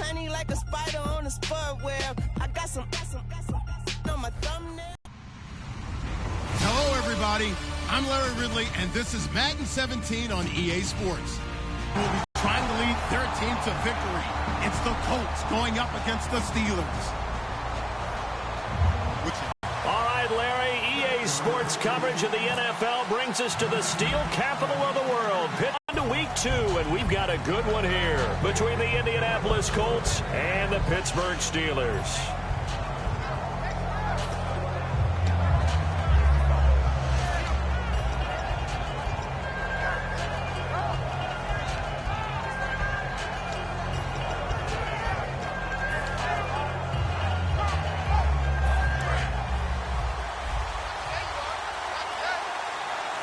Tiny like a spider on a spud web. I got some on my thumbnail. Hello, everybody. I'm Larry Ridley, and this is Madden 17 on EA Sports. We'll be trying to lead their team to victory. It's the Colts going up against the Steelers. All right, Larry, EA Sports coverage of the NFL brings us to the steel capital of the world. Pitt into week 2, and we've got a good one here between the Indianapolis Colts and the Pittsburgh Steelers.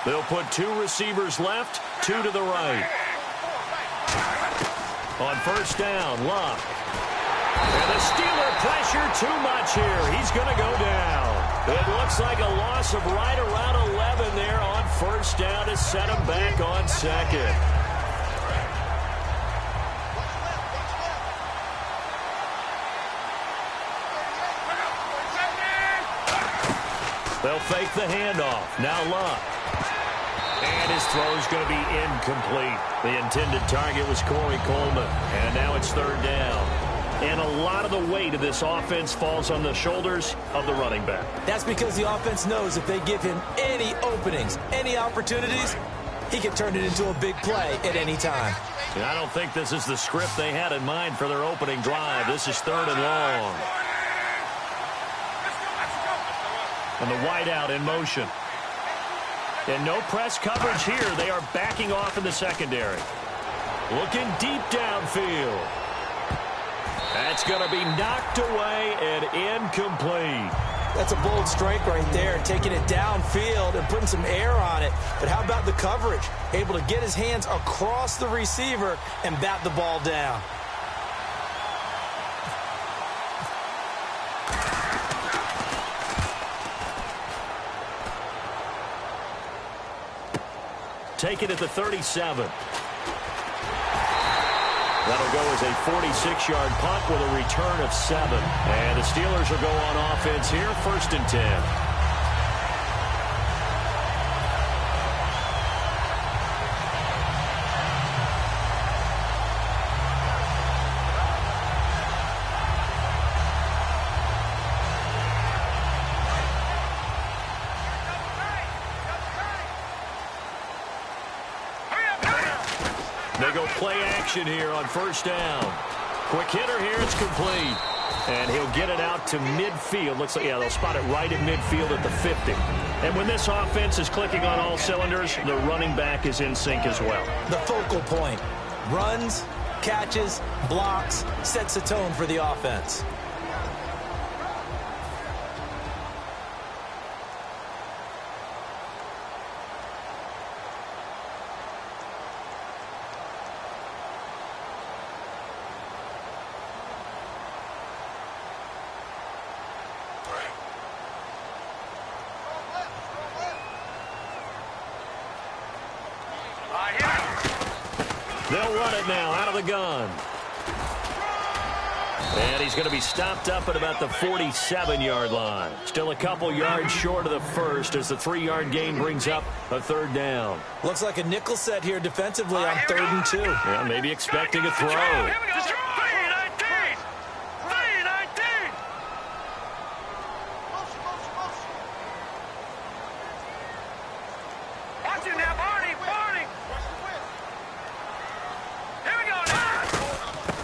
They'll put 2 receivers left, 2 to the right. On first down, Luck. And the Steeler pressure too much here. He's going to go down. It looks like a loss of right around 11 there on first down to set him back on second. They'll fake the handoff. Now Luck. And his throw is going to be incomplete. The intended target was Corey Coleman. And now it's third down. And a lot of the weight of this offense falls on the shoulders of the running back. That's because the offense knows if they give him any openings, any opportunities, he can turn it into a big play at any time. And I don't think this is the script they had in mind for their opening drive. This is third and long. And the wideout in motion. And no press coverage here. They are backing off in the secondary. Looking deep downfield. That's going to be knocked away and incomplete. That's a bold strike right there, taking it downfield and putting some air on it. But how about the coverage? Able to get his hands across the receiver and bat the ball down. Take it at the 37. That'll go as a 46-yard punt with a return of 7. And the Steelers will go on offense here, first and 10. They go play action here on first down. Quick hitter here. It's complete. And he'll get it out to midfield. Looks like, yeah, they'll spot it right at midfield at the 50. And when this offense is clicking on all cylinders, the running back is in sync as well. The focal point. Runs, catches, blocks, sets the tone for the offense. They'll run it now out of the gun. And he's going to be stopped up at about the 47-yard line. Still a couple yards short of the first as the 3-yard gain brings up a third down. Looks like a nickel set here defensively on 3rd and 2. Yeah, maybe expecting a throw.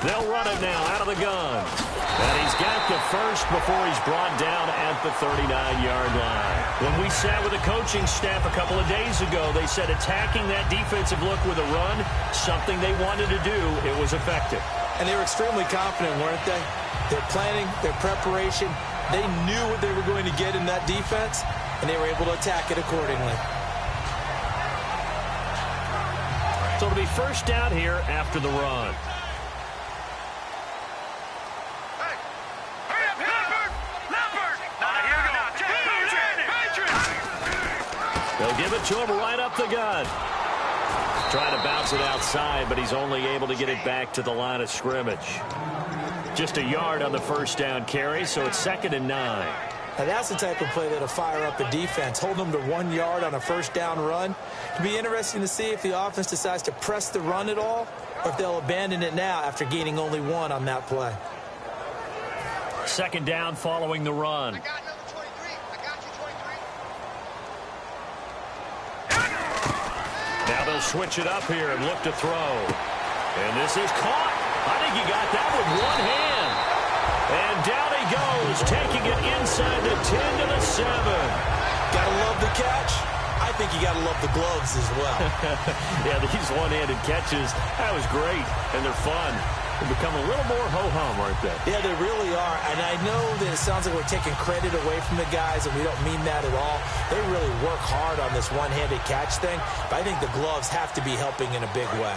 They'll run it now out of the gun. And he's got the first before he's brought down at the 39-yard line. When we sat with the coaching staff a couple of days ago, they said attacking that defensive look with a run, something they wanted to do, it was effective. And they were extremely confident, weren't they? Their planning, their preparation, they knew what they were going to get in that defense, and they were able to attack it accordingly. So it'll be first down here after the run. They'll give it to him right up the gut. Trying to bounce it outside, but he's only able to get it back to the line of scrimmage. Just a yard on the first down carry, so it's 2nd and 9. Now that's the type of play that'll fire up a defense. Hold them to 1 yard on a first down run. It'll be interesting to see if the offense decides to press the run at all, or if they'll abandon it now after gaining only 1 on that play. 2nd down following the run. I got number 23. I got you, 23. Now they'll switch it up here and look to throw. And this is caught. I think he got that with one hand. And down he goes, taking it inside the 10 to the 7. Gotta love the catch. I think you gotta love the gloves as well. Yeah, these one-handed catches, that was great, and they're fun. They become a little more ho-hum, aren't they? Yeah, they really are. And I know that it sounds like we're taking credit away from the guys, and we don't mean that at all. They really work hard on this one-handed catch thing, but I think the gloves have to be helping in a big way.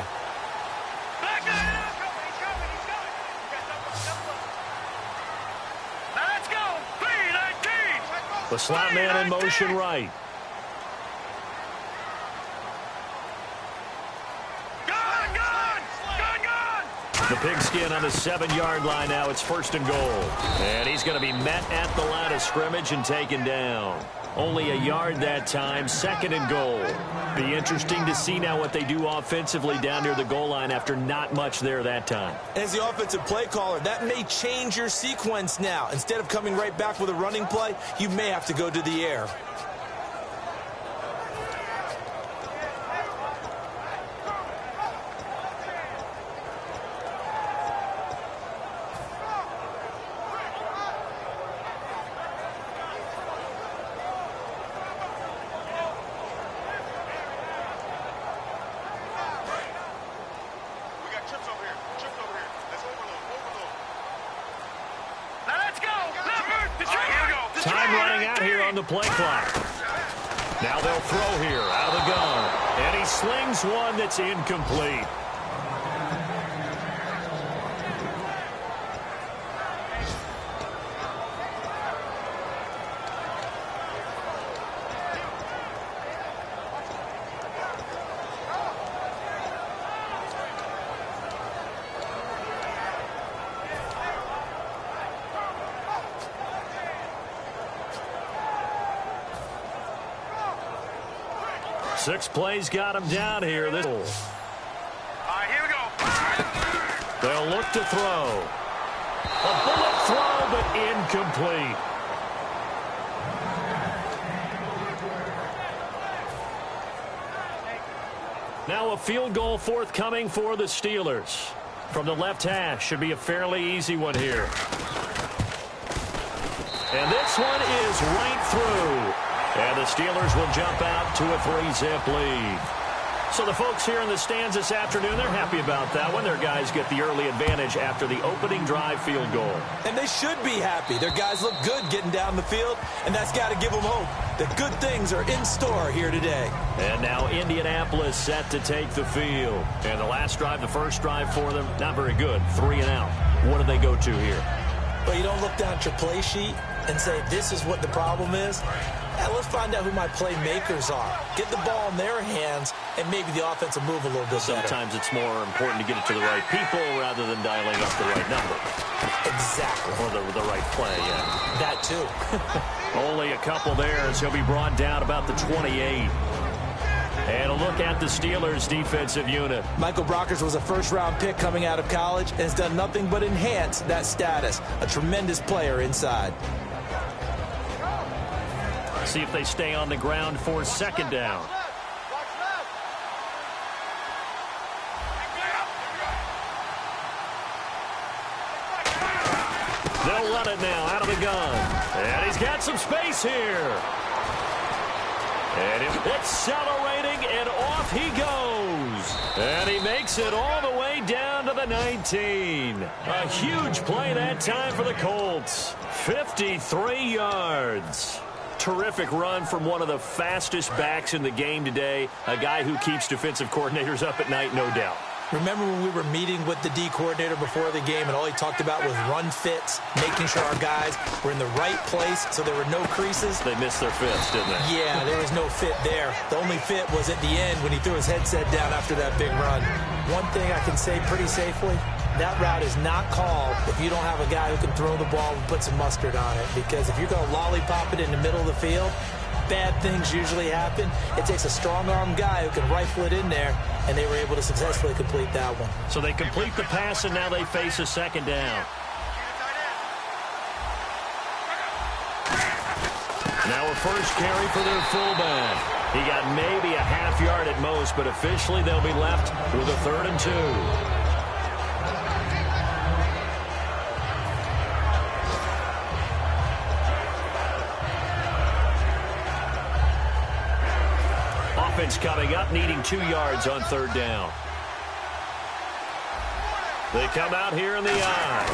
Let's go. 3-19. The slot man in motion right. The pigskin on the 7-yard line now. It's 1st and goal. And he's going to be met at the line of scrimmage and taken down. Only a yard that time. 2nd and goal. Be interesting to see now what they do offensively down near the goal line after not much there that time. As the offensive play caller, that may change your sequence now. Instead of coming right back with a running play, you may have to go to the air. The play clock. Now they'll throw here out of the gun. And he slings one that's incomplete. Six plays got him down here. This. All right, here we go. They'll look to throw. A bullet throw, but incomplete. Now a field goal forthcoming for the Steelers. From the left hash, should be a fairly easy one here. And this one is right through. And the Steelers will jump out to a 3-zip lead. So the folks here in the stands this afternoon, they're happy about that one. Their guys get the early advantage after the opening drive field goal. And they should be happy. Their guys look good getting down the field, and that's got to give them hope that good things are in store here today. And now Indianapolis set to take the field. And the last drive, the first drive for them, not very good. 3 and out. What do they go to here? Well, you don't look down at your play sheet and say, this is what the problem is. Let's find out who my playmakers are. Get the ball in their hands, and maybe the offense will move a little bit better. Sometimes it's more important to get it to the right people rather than dialing up the right number. Exactly. Or the right play, yeah. That too. Only a couple there as he'll be brought down about the 28. And a look at the Steelers' defensive unit. Michael Brockers was a first-round pick coming out of college and has done nothing but enhance that status. A tremendous player inside. See if they stay on the ground for 2nd down. They'll run it now out of the gun. And he's got some space here. And it's accelerating, and off he goes. And he makes it all the way down to the 19. A huge play that time for the Colts. 53 yards. Terrific run from one of the fastest backs in the game today. A guy who keeps defensive coordinators up at night, no doubt. Remember when we were meeting with the D coordinator before the game and all he talked about was run fits, making sure our guys were in the right place so there were no creases? They missed their fits, didn't they? Yeah, there was no fit there. The only fit was at the end when he threw his headset down after that big run. One thing I can say pretty safely, that route is not called if you don't have a guy who can throw the ball and put some mustard on it. Because if you're going to lollipop it in the middle of the field, bad things usually happen. It takes a strong-arm guy who can rifle it in there, and they were able to successfully complete that one. So they complete the pass, and now they face a second down. Now a first carry for their fullback. He got maybe a half yard at most, but officially they'll be left with a 3rd and 2. Offense coming up, needing 2 yards on 3rd down. They come out here in the eye.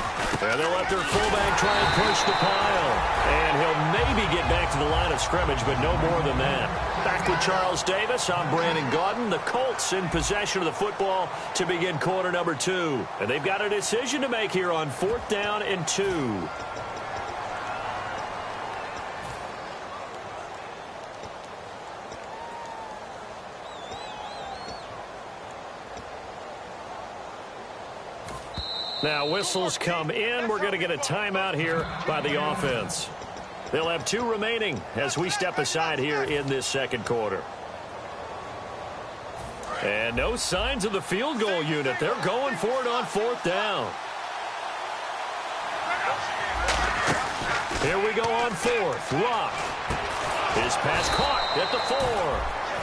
And they'll let their fullback try and push the pile. And he'll maybe get back to the line of scrimmage, but no more than that. Back with Charles Davis, I'm Brandon Gaudin. The Colts in possession of the football to begin quarter number 2. And they've got a decision to make here on 4th down and 2. Now whistles come in. We're going to get a timeout here by the offense. They'll have 2 remaining as we step aside here in this second quarter. And no signs of the field goal unit. They're going for it on 4th down. Here we go on 4th. Rock. His pass caught at the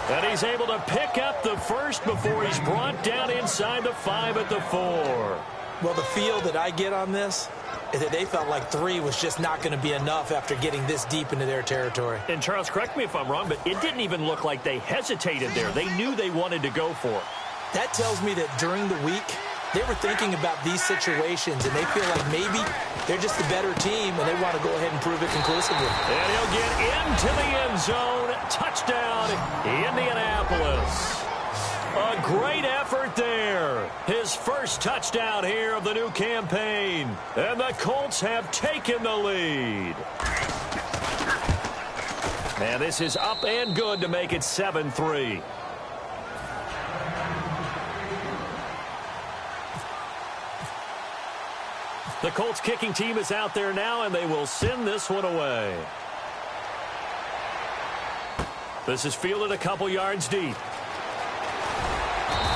4. And he's able to pick up the first before he's brought down inside the 5 at the 4. Well, the feel that I get on this is that they felt like 3 was just not going to be enough after getting this deep into their territory. And, Charles, correct me if I'm wrong, but it didn't even look like they hesitated there. They knew they wanted to go for it. That tells me that during the week, they were thinking about these situations, and they feel like maybe they're just the better team, and they want to go ahead and prove it conclusively. And he'll get into the end zone. Touchdown, Indianapolis. A great effort there. His first touchdown here of the new campaign. And the Colts have taken the lead. And this is up and good to make it 7-3. The Colts kicking team is out there now, and they will send this one away. This is fielded a couple yards deep.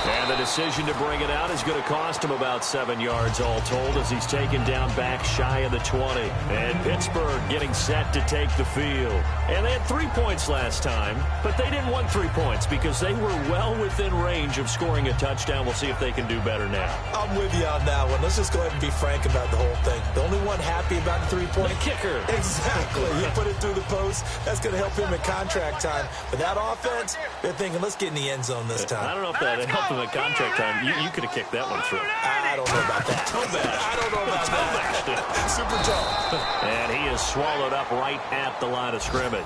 And the decision to bring it out is going to cost him about 7 yards all told as he's taken down back shy of the 20. And Pittsburgh getting set to take the field. And they had 3 points last time, but they didn't want 3 points because they were well within range of scoring a touchdown. We'll see if they can do better now. I'm with you on that one. Let's just go ahead and be frank about the whole thing. The only one happy about the 3-point. The kicker. Exactly. You put it through the post. That's going to help him at contract time. But that offense, they're thinking, let's get in the end zone this time. I don't know if that helped him at contract time. You could have kicked that one through. I don't know about that. I don't know about that. Super tough. And he is swallowed up right at the line of scrimmage.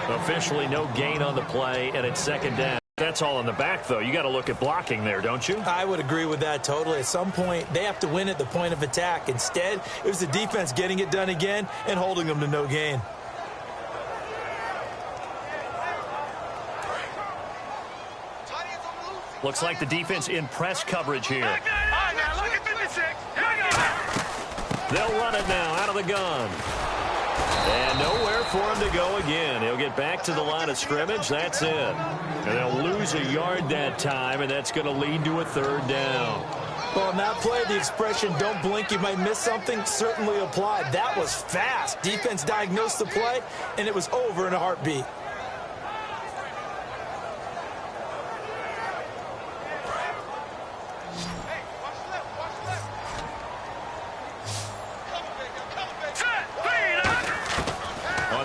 Officially no gain on the play, and it's second down. That's all in the back, though. You got to look at blocking there, don't you? I would agree with that totally. At some point, they have to win at the point of attack. Instead, it was the defense getting it done again and holding them to no gain. Looks like the defense in press coverage here. They'll run it now out of the gun. And nowhere for him to go again. He'll get back to the line of scrimmage. That's it. And they'll lose a yard that time, and that's going to lead to a third down. Well, on that play, the expression, don't blink, you might miss something, certainly applied. That was fast. Defense diagnosed the play, and it was over in a heartbeat.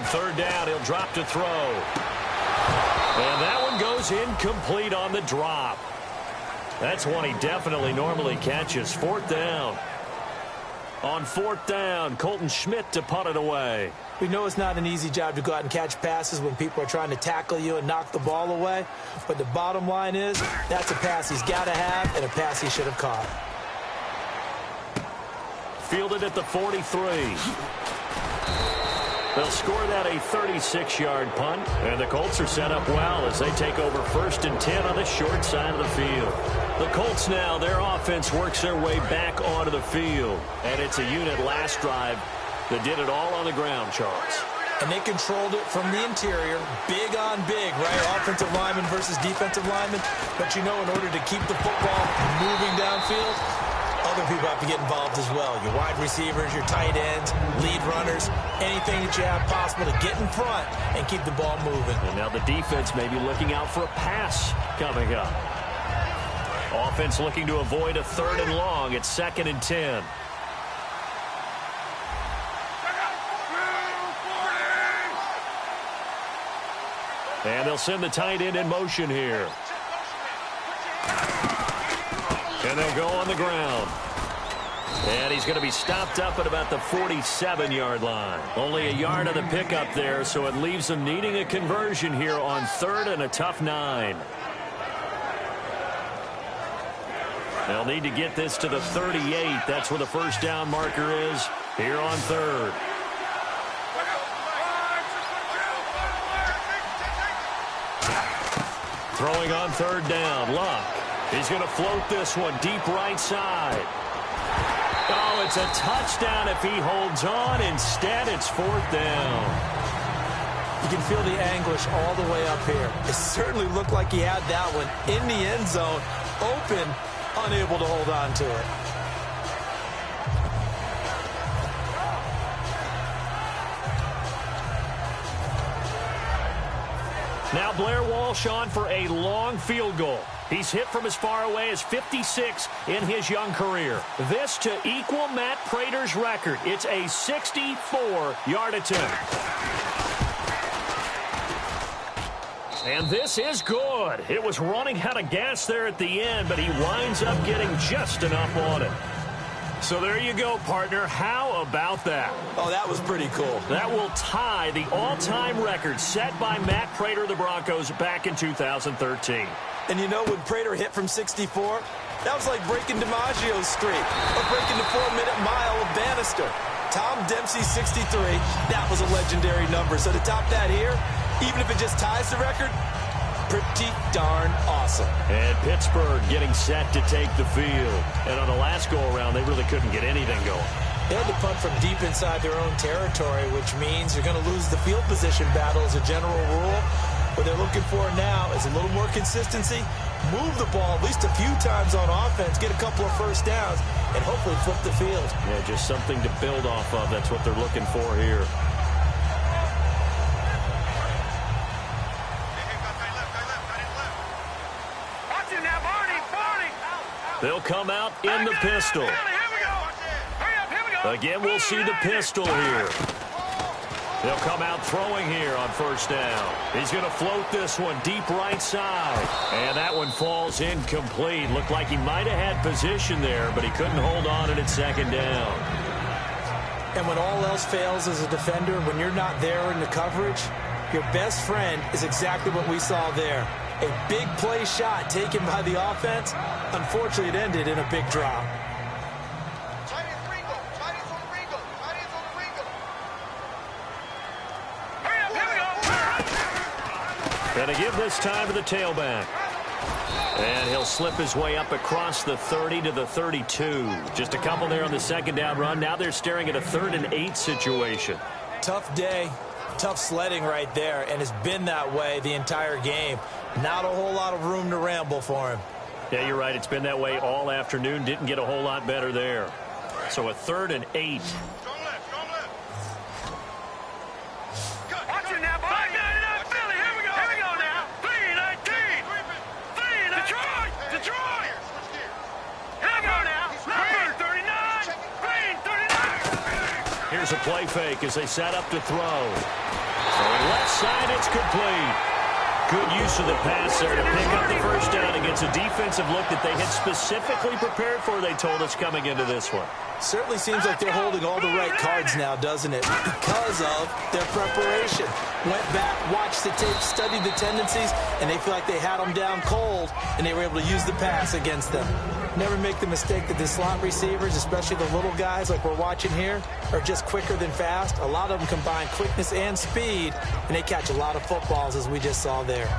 Third down, he'll drop to throw. And that one goes incomplete on the drop. That's one he definitely normally catches. Fourth down. On fourth down, Colton Schmidt to punt it away. We know it's not an easy job to go out and catch passes when people are trying to tackle you and knock the ball away. But the bottom line is, that's a pass he's got to have and a pass he should have caught. Fielded at the 43. They'll score that a 36-yard punt, and the Colts are set up well as they take over 1st and 10 on the short side of the field. The Colts now, their offense works their way back onto the field. And it's a unit last drive that did it all on the ground, Charles. And they controlled it from the interior, big on big, right? Offensive lineman versus defensive lineman. But you know, in order to keep the football moving downfield, other people have to get involved as well. Your wide receivers, your tight ends, lead runners, anything that you have possible to get in front and keep the ball moving. And now the defense may be looking out for a pass coming up. Offense looking to avoid a 3rd and long. It's 2nd and 10. And they'll send the tight end in motion here. And they'll go on the ground. And he's going to be stopped up at about the 47-yard line. Only a yard on the pickup there, so it leaves them needing a conversion here on 3rd and a tough 9. They'll need to get this to the 38. That's where the first down marker is here on 3rd. Throwing on 3rd down, Luck. He's going to float this one deep right side. Oh, it's a touchdown if he holds on. Instead, it's 4th down. You can feel the anguish all the way up here. It certainly looked like he had that one in the end zone, open, unable to hold on to it. Now Blair Walsh on for a long field goal. He's hit from as far away as 56 in his young career. This to equal Matt Prater's record. It's a 64-yard attempt. And this is good. It was running out of gas there at the end, but he winds up getting just enough on it. So there you go, partner. How about that? Oh, that was pretty cool. That will tie the all-time record set by Matt Prater of the Broncos back in 2013. And you know, when Prater hit from 64, that was like breaking DiMaggio's streak or breaking the 4-minute mile of Bannister. Tom Dempsey, 63, that was a legendary number. So to top that here, even if it just ties the record, pretty darn awesome. And Pittsburgh getting set to take the field. And on the last go-around, they really couldn't get anything going. They had to punt from deep inside their own territory, which means you're going to lose the field position battle as a general rule. What they're looking for now is a little more consistency, move the ball at least a few times on offense, get a couple of first downs, and hopefully flip the field. Yeah, just something to build off of. That's what they're looking for here. They'll come out in the pistol. Again, we'll see the pistol here. They'll come out throwing here on first down. He's going to float this one deep right side. And that one falls incomplete. Looked like he might have had position there, but he couldn't hold on at second down. And when all else fails as a defender, when you're not there in the coverage, your best friend is exactly what we saw there. A big play shot taken by the offense. Unfortunately, it ended in a big drop. Going to give this time to the tailback. And he'll slip his way up across the 30 to the 32. Just a couple there on the second down run. Now they're staring at a 3rd and 8 situation. Tough day, tough sledding right there, and it's been that way the entire game. Not a whole lot of room to ramble for him. Yeah, you're right. It's been that way all afternoon. Didn't get a whole lot better there. So a 3rd and 8. Here's a play fake as they set up to throw. Throwing left side, it's complete. Good use of the pass there to pick up the first down against a defensive look that they had specifically prepared for, they told us, coming into this one. Certainly seems like they're holding all the right cards now, doesn't it? Because of their preparation. Went back, watched the tape, studied the tendencies, and they feel like they had them down cold, and they were able to use the pass against them. Never make the mistake that the slot receivers, especially the little guys like we're watching here, are just quicker than fast. A lot of them combine quickness and speed, and they catch a lot of footballs, as we just saw there.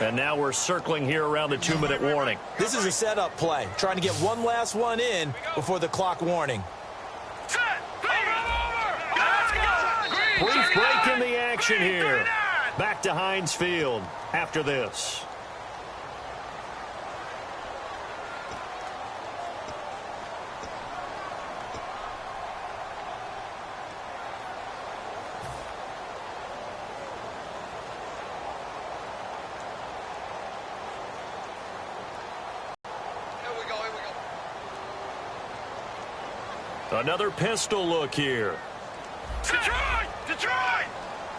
And now we're circling here around the 2-minute warning. This is a setup play, trying to get one last one in before the clock warning. Brief break in the action here. Back to Heinz Field after this. Another pistol look here. Detroit! Detroit!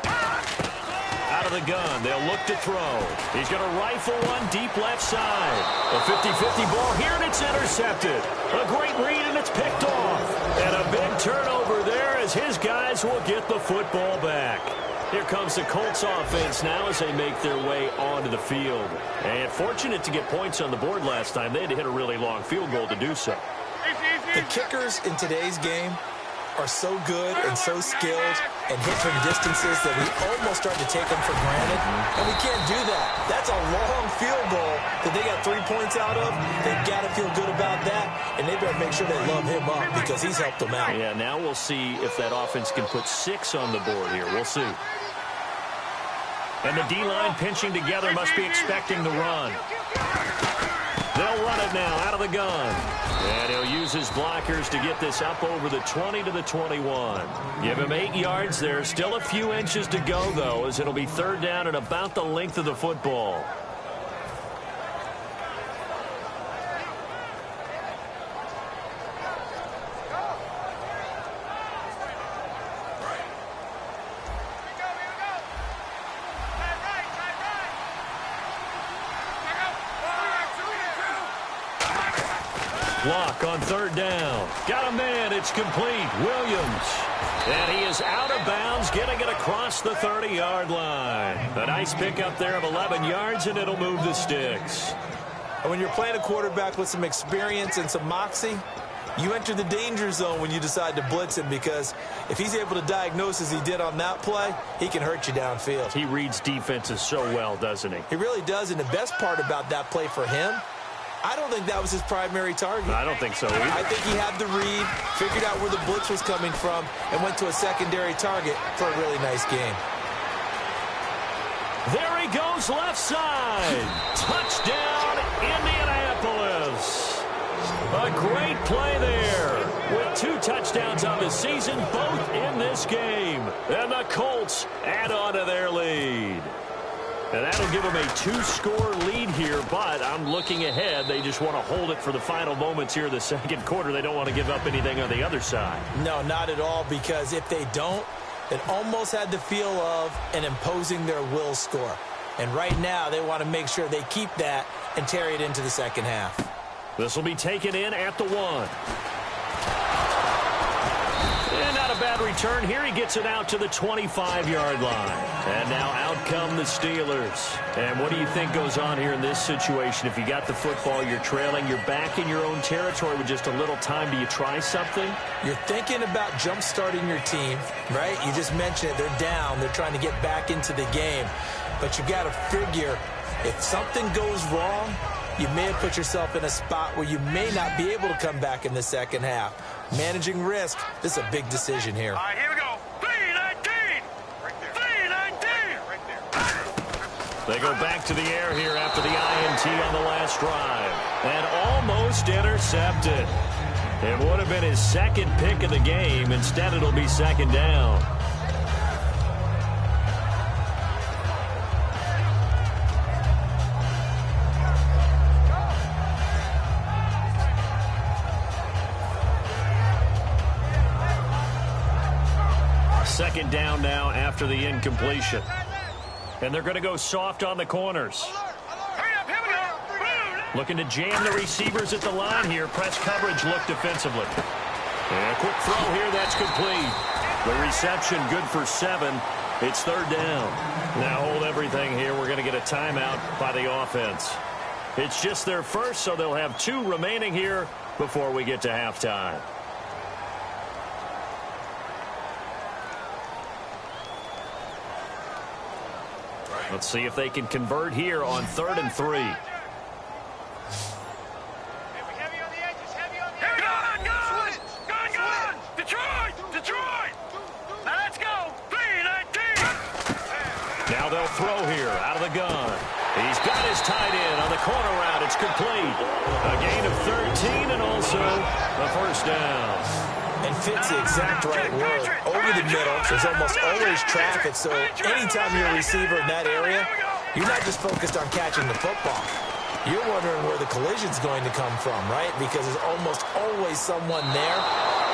Out of the gun, they'll look to throw. He's going to rifle one deep left side. A 50-50 ball here, and it's intercepted. A great read, and it's picked off. And a big turnover there as his guys will get the football back. Here comes the Colts offense now as they make their way onto the field. And fortunate to get points on the board last time. They had to hit a really long field goal to do so. The kickers in today's game are so good and so skilled and hit from distances that we almost start to take them for granted. And we can't do that. That's a long field goal that they got 3 points out of. They've got to feel good about that, and they better make sure they love him up because he's helped them out. Yeah, now we'll see if that offense can put 6 on the board here. We'll see. And the D-line pinching together must be expecting the run. They'll run it now out of the gun. And he'll use his blockers to get this up over the 20 to the 21. Give him 8 yards there. Still a few inches to go, though, as it'll be third down and about the length of the football. Block on third down. Got a man. It's complete. Williams. And he is out of bounds, getting it across the 30-yard line. A nice pickup there of 11 yards, and it'll move the sticks. And when you're playing a quarterback with some experience and some moxie, you enter the danger zone when you decide to blitz him, because if he's able to diagnose as he did on that play, he can hurt you downfield. He reads defenses so well, doesn't he? He really does, and the best part about that play for him, I don't think that was his primary target. I don't think so either. I think he had the read, figured out where the blitz was coming from, and went to a secondary target for a really nice game. There he goes left side. Touchdown, Indianapolis. A great play there with 2 touchdowns on the season, both in this game. And the Colts add on to their lead. And that'll give them a 2-score lead here, but I'm looking ahead. They just want to hold it for the final moments here in the second quarter. They don't want to give up anything on the other side. No, not at all, because if they don't, it almost had the feel of an imposing their will score. And right now, they want to make sure they keep that and carry it into the second half. This will be taken in at the 1. And not a bad return here. He gets it out to the 25-yard line. And now out come the Steelers. And what do you think goes on here in this situation? If you got the football, you're trailing, you're back in your own territory with just a little time. Do you try something? You're thinking about jump-starting your team, right? You just mentioned it. They're down. They're trying to get back into the game. But you got to figure, if something goes wrong, you may have put yourself in a spot where you may not be able to come back in the second half. Managing risk, this is a big decision here. All right, here we go. 3-19. Right there. 3-19. Right there. They go back to the air here after the INT on the last drive. And almost intercepted. It would have been his second pick of the game. Instead, it'll be second down. Second down now after the incompletion. And they're going to go soft on the corners. Hurry up, here we go. Looking to jam the receivers at the line here. Press coverage look defensively. And a quick throw here, that's complete. The reception good for 7. It's third down. Now hold everything here. We're going to get a timeout by the offense. It's just their first, so they'll have 2 remaining here before we get to halftime. Let's see if they can convert here on 3rd and 3. Now they'll throw here out of the gun. He's got his tight end on the corner route. It's complete. A gain of 13 and also a first down. And fits the exact right word. Over the middle, there's almost always traffic, so anytime you're a receiver in that area, you're not just focused on catching the football. You're wondering where the collision's going to come from, right? Because there's almost always someone there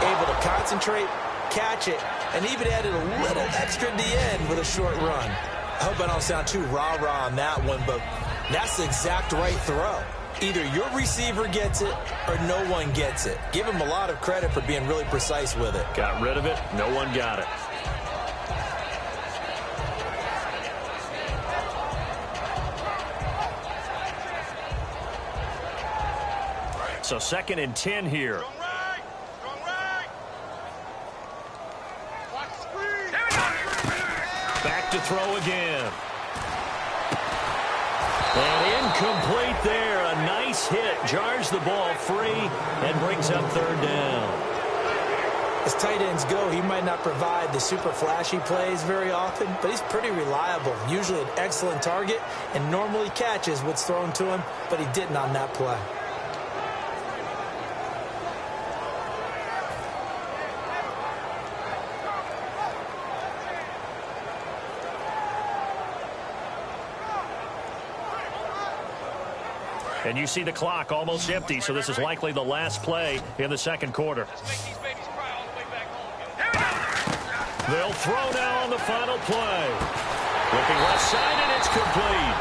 able to concentrate, catch it, and even added a little extra at the end with a short run. I hope I don't sound too rah-rah on that one, but that's the exact right throw. Either your receiver gets it or no one gets it. Give him a lot of credit for being really precise with it. Got rid of it. No one got it. So 2nd and 10 here. Back to throw again. And incomplete there. A nice hit. Jars the ball free and brings up 3rd down. As tight ends go, he might not provide the super flashy plays very often, but he's pretty reliable. Usually an excellent target and normally catches what's thrown to him, but he didn't on that play. And you see the clock almost empty, so this is likely the last play in the 2nd quarter. They'll throw now on the final play. Looking left side, and it's complete.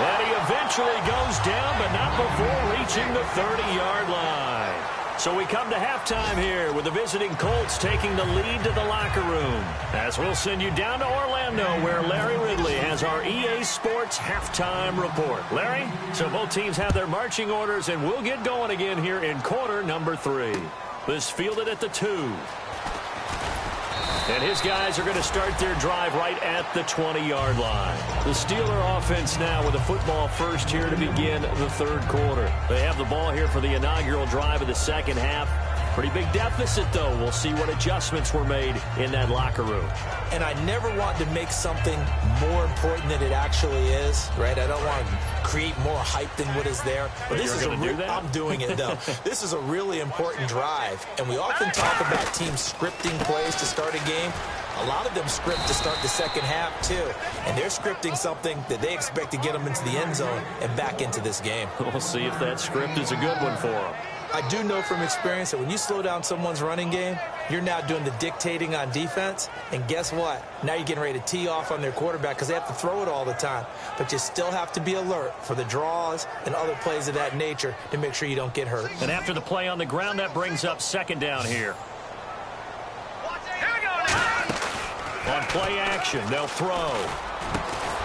And he eventually goes down, but not before reaching the 30-yard line. So we come to halftime here with the visiting Colts taking the lead to the locker room. As we'll send you down to Orlando where Larry Ridley has our EA Sports halftime report. Larry, so both teams have their marching orders and we'll get going again here in quarter number 3. This fielded at the 2. And his guys are going to start their drive right at the 20-yard line. The Steeler offense now with a football first here to begin the 3rd quarter. They have the ball here for the inaugural drive of the 2nd half. Pretty big deficit, though. We'll see what adjustments were made in that locker room. And I never want to make something more important than it actually is, right? I don't want to create more hype than what is there. But this is I'm doing it, though. This is a really important drive. And we often talk about teams scripting plays to start a game. A lot of them script to start the 2nd half, too. And they're scripting something that they expect to get them into the end zone and back into this game. We'll see if that script is a good one for them. I do know from experience that when you slow down someone's running game, you're now doing the dictating on defense. And guess what? Now you're getting ready to tee off on their quarterback because they have to throw it all the time. But you still have to be alert for the draws and other plays of that nature to make sure you don't get hurt. And after the play on the ground, that brings up 2nd down here. On play action, they'll throw.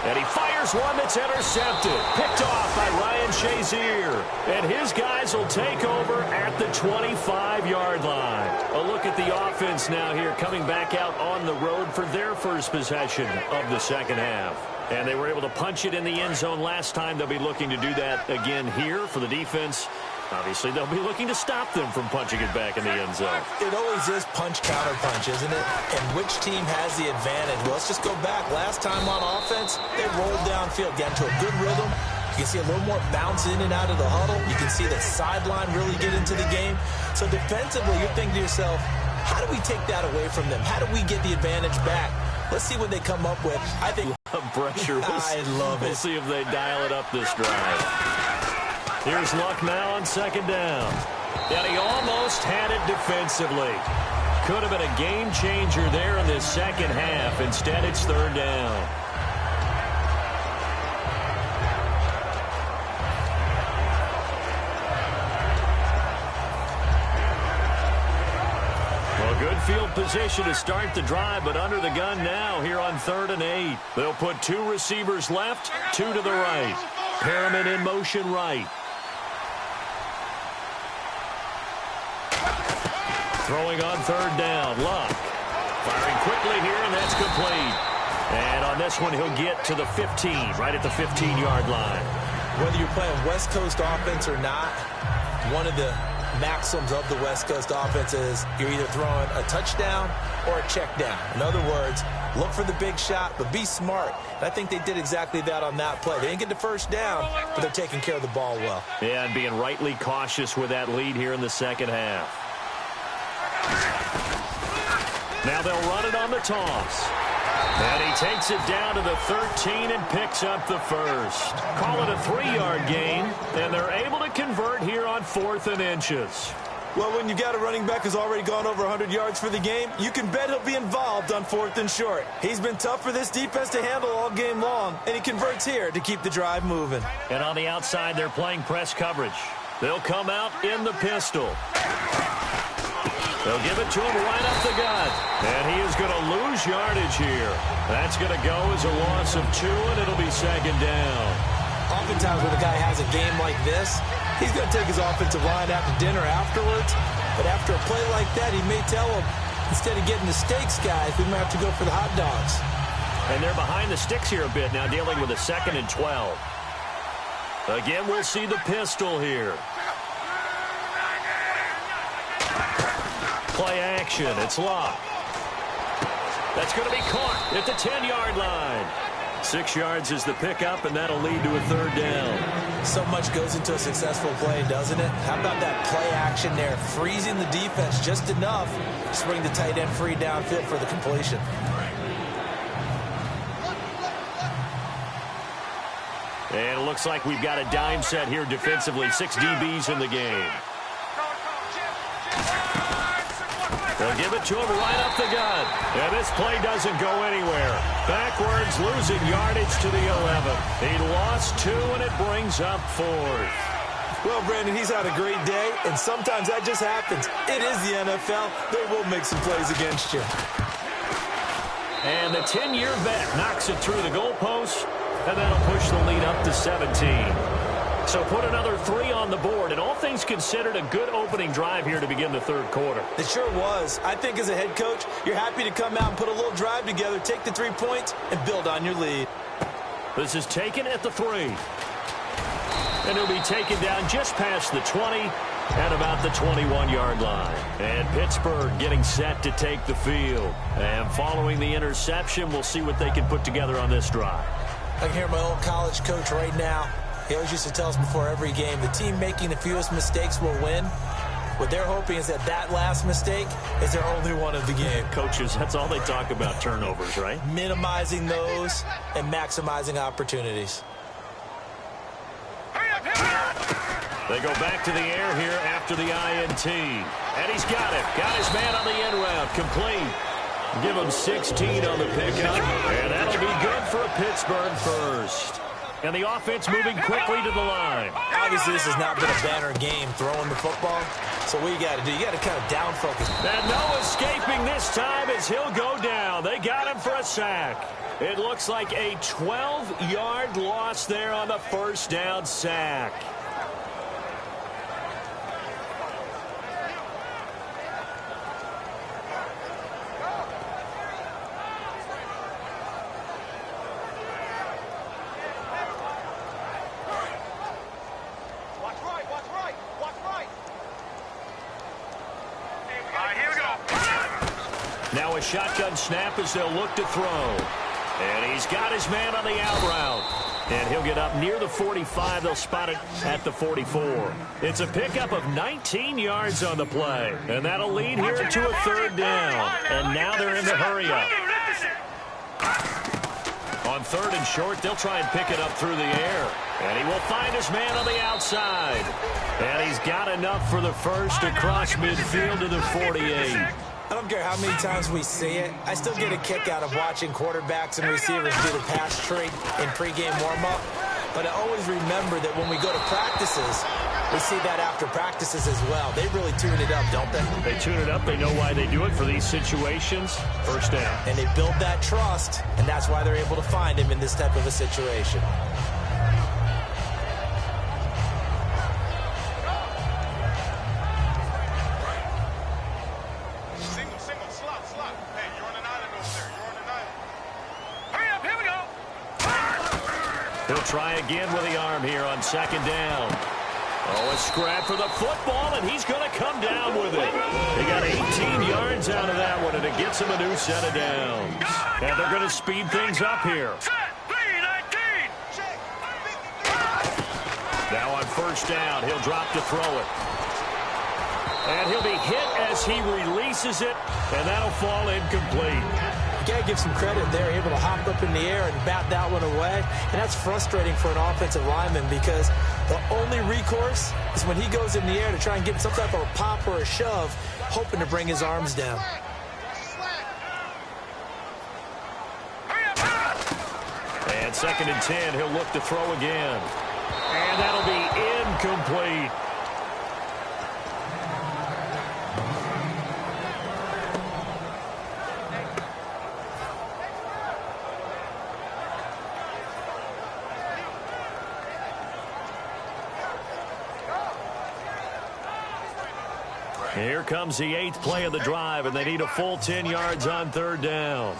And he fires one that's intercepted. Picked off by Ryan Shazier. And his guys will take over at the 25-yard line. A look at the offense now here coming back out on the road for their first possession of the 2nd half. And they were able to punch it in the end zone last time. They'll be looking to do that again here for the defense. Obviously, they'll be looking to stop them from punching it back in the end zone. It always is punch-counter-punch, isn't it? And which team has the advantage? Well, let's just go back. Last time on offense, they rolled downfield, got into a good rhythm. You can see a little more bounce in and out of the huddle. You can see the sideline really get into the game. So defensively, you're thinking to yourself, how do we take that away from them? How do we get the advantage back? Let's see what they come up with. I think pressure. I love it. We'll see if they dial it up this drive. Here's Luck now on 2nd down. And he almost had it defensively. Could have been a game changer there in this 2nd half. Instead, it's 3rd down. Well, good field position to start the drive, but under the gun now here on 3rd and 8. They'll put 2 receivers left, 2 to the right. Perriman in motion right. Throwing on 3rd down, Luck. Firing quickly here, and that's complete. And on this one, he'll get to the 15, right at the 15-yard line. Whether you're playing West Coast offense or not, one of the maxims of the West Coast offense is you're either throwing a touchdown or a check down. In other words, look for the big shot, but be smart. And I think they did exactly that on that play. They didn't get the first down, but they're taking care of the ball well. Yeah, and being rightly cautious with that lead here in the second half. Now they'll run it on the toss. And he takes it down to the 13 and picks up the first. Call it a 3-yard gain, and they're able to convert here on 4th and inches. Well, when you got a running back who's already gone over 100 yards for the game, you can bet he'll be involved on 4th and short. He's been tough for this defense to handle all game long, and he converts here to keep the drive moving. And on the outside, they're playing press coverage. They'll come out in the pistol. They'll give it to him right up the gut. And he is going to lose yardage here. That's going to go as a loss of 2, and it'll be second down. Oftentimes when a guy has a game like this, he's going to take his offensive line out to dinner afterwards. But after a play like that, he may tell him, instead of getting the steaks, guys, we might have to go for the hot dogs. And they're behind the sticks here a bit now, dealing with a 2nd and 12. Again, we'll see the pistol here. Play action. It's locked. That's going to be caught at the 10-yard line. 6 yards is the pickup, and that'll lead to a 3rd down. So much goes into a successful play, doesn't it? How about that play action there, freezing the defense just enough to bring the tight end free downfield for the completion. And it looks like we've got a dime set here defensively. 6 DBs in the game. They'll give it to him right up the gut. And this play doesn't go anywhere. Backwards, losing yardage to the 11. He lost 2, and it brings up 4th. Well, Brandon, he's had a great day, and sometimes that just happens. It is the NFL. They will make some plays against you. And the 10-year vet knocks it through the goalpost, and that'll push the lead up to 17. So put another 3 on the board, and all things considered, a good opening drive here to begin the 3rd quarter. It sure was. I think as a head coach, you're happy to come out and put a little drive together, take the 3 points, and build on your lead. This is taken at the 3. And he'll be taken down just past the 20 at about the 21-yard line. And Pittsburgh getting set to take the field. And following the interception, we'll see what they can put together on this drive. I can hear my old college coach right now. He always used to tell us before every game, the team making the fewest mistakes will win. What they're hoping is that that last mistake is their only one of the game. Coaches, that's all they talk about, turnovers, right? Minimizing those and maximizing opportunities. They go back to the air here after the INT. And he's got it. Got his man on the end route. Complete. Give him 16 on the pickup. And that'll be good for a Pittsburgh first. And the offense moving quickly to the line. Obviously, this has not been a banner game throwing the football. So what you got to do, you got to kind of down focus. And no escaping this time as he'll go down. They got him for a sack. It looks like a 12-yard loss there on the first down sack. Now a shotgun snap as they'll look to throw. And he's got his man on the out route. And he'll get up near the 45. They'll spot it at the 44. It's a pickup of 19 yards on the play. And that'll lead here to a 3rd down. And now they're in the hurry-up. On 3rd and short, they'll try and pick it up through the air. And he will find his man on the outside. And he's got enough for the first across midfield to the 48. I don't care how many times we see it. I still get a kick out of watching quarterbacks and receivers do the pass trick in pregame warm-up. But I always remember that when we go to practices, we see that after practices as well. They really tune it up, don't they? They tune it up. They know why they do it for these situations. First down. And they build that trust, and that's why they're able to find him in this type of a situation. He'll try again with the arm here on second down. Oh, a scrap for the football, and he's going to come down with it. He got 18 yards out of that one, and it gets him a new set of downs. And they're going to speed things up here. Now on first down, he'll drop to throw it. And he'll be hit as he releases it, and that'll fall incomplete. You got to give some credit there, able to hop up in the air and bat that one away. And that's frustrating for an offensive lineman because the only recourse is when he goes in the air to try and get some type of a pop or a shove, hoping to bring his arms down. And second and 10, he'll look to throw again. And that'll be incomplete. Here comes the 8th play of the drive, and they need a full 10 yards on third down.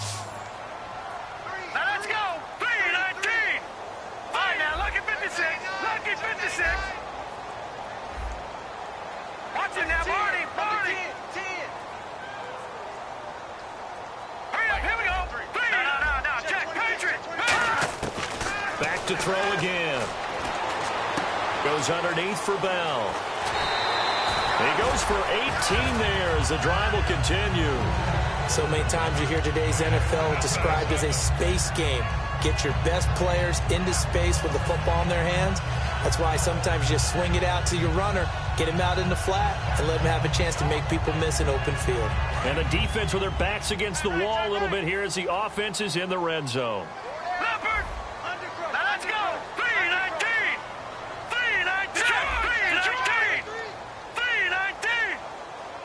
Now let's go. 3-19. All right, now lucky 56. Lucky 56. Watch it now, Barney. Barney. 10. Hurry up, here we go. No. Check. Patriot. Back to throw again. Goes underneath for Bell. He goes for 18 there as the drive will continue. So many times you hear today's NFL described as a space game. Get your best players into space with the football in their hands. That's why sometimes you just swing it out to your runner, get him out in the flat, and let him have a chance to make people miss an open field. And the defense with their backs against the wall a little bit here as the offense is in the red zone. Leopard. Now let's go. 3-19. 3-19. 3-19. 3-19.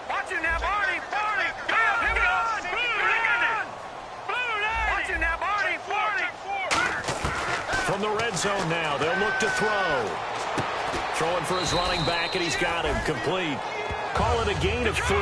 Watch it now, Barney. Barney. Here we go. Blue line. Watch it now, Barney. Barney. From the red zone now, they'll look to throw. Throwing for his running back, and he's got him complete. Call it a gain of 3,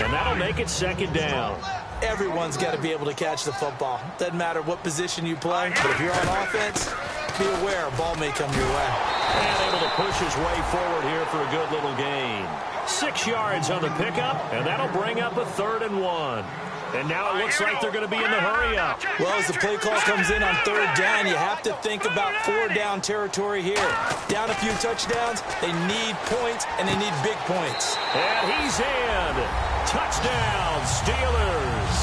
and that'll make it second down. Everyone's got to be able to catch the football. Doesn't matter what position you play, but if you're on offense, be aware a ball may come your way. And able to push his way forward here for a good little gain. 6 yards on the pickup, and that'll bring up a 3rd and 1. And now it looks like they're going to be in the hurry-up. Well, as the play call comes in on 3rd down, you have to think about 4-down territory here. Down a few touchdowns, they need points, and they need big points. And he's in. Touchdown, Steelers.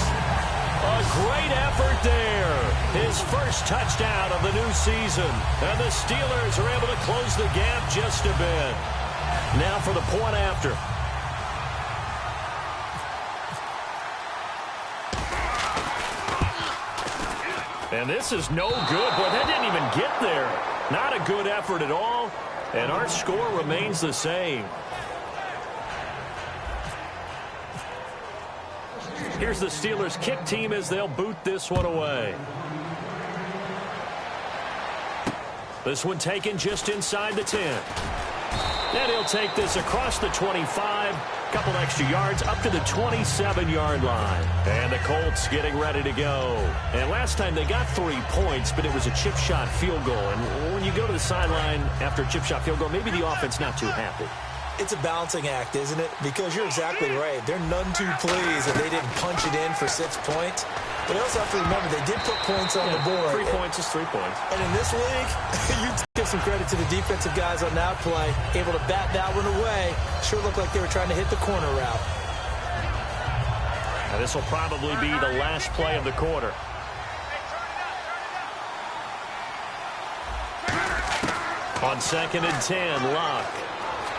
A great effort there. His first touchdown of the new season. And the Steelers are able to close the gap just a bit. Now for the point after. And this is no good. Boy, that didn't even get there. Not a good effort at all. And our score remains the same. Here's the Steelers kick team as they'll boot this one away. This one taken just inside the 10. And he'll take this across the 25. Couple extra yards up to the 27-yard line. And the Colts getting ready to go. And last time they got 3 points, but it was a chip shot field goal. And when you go to the sideline after a chip shot field goal, maybe the offense not too happy. It's a balancing act, isn't it? Because you're exactly right. They're none too pleased that they didn't punch it in for 6 points. But you also have to remember they did put points on the board. 3 points is 3 points. And in this league, you give some credit to the defensive guys on that play. Able to bat that one away. Sure looked like they were trying to hit the corner route. Now this will probably be the last play of the quarter. On 2nd and 10, Locke.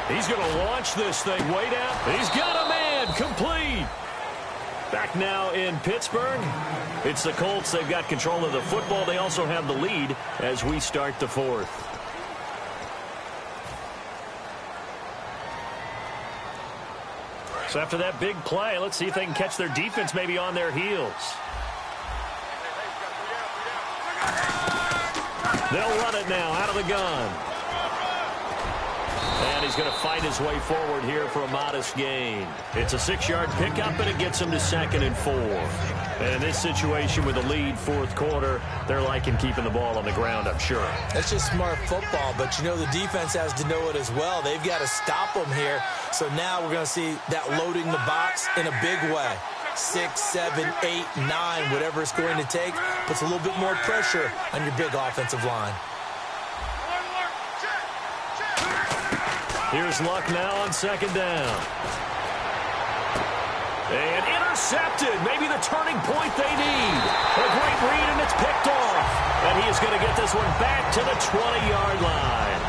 He's going to launch this thing way down. He's got a man complete. Back now in Pittsburgh. It's the Colts. They've got control of the football. They also have the lead as we start the 4th. So after that big play, let's see if they can catch their defense maybe on their heels. They'll run it now out of the gun. And he's going to fight his way forward here for a modest gain. It's a 6-yard pickup, and it gets him to 2nd and 4. And in this situation with a lead fourth quarter, they're liking keeping the ball on the ground, I'm sure. That's just smart football, but you know the defense has to know it as well. They've got to stop them here. So now we're going to see that loading the box in a big way. 6, 7, 8, 9, whatever it's going to take, puts a little bit more pressure on your big offensive line. Here's Luck now on 2nd down. And intercepted. Maybe the turning point they need. A great read, and it's picked off. And he is going to get this one back to the 20-yard line.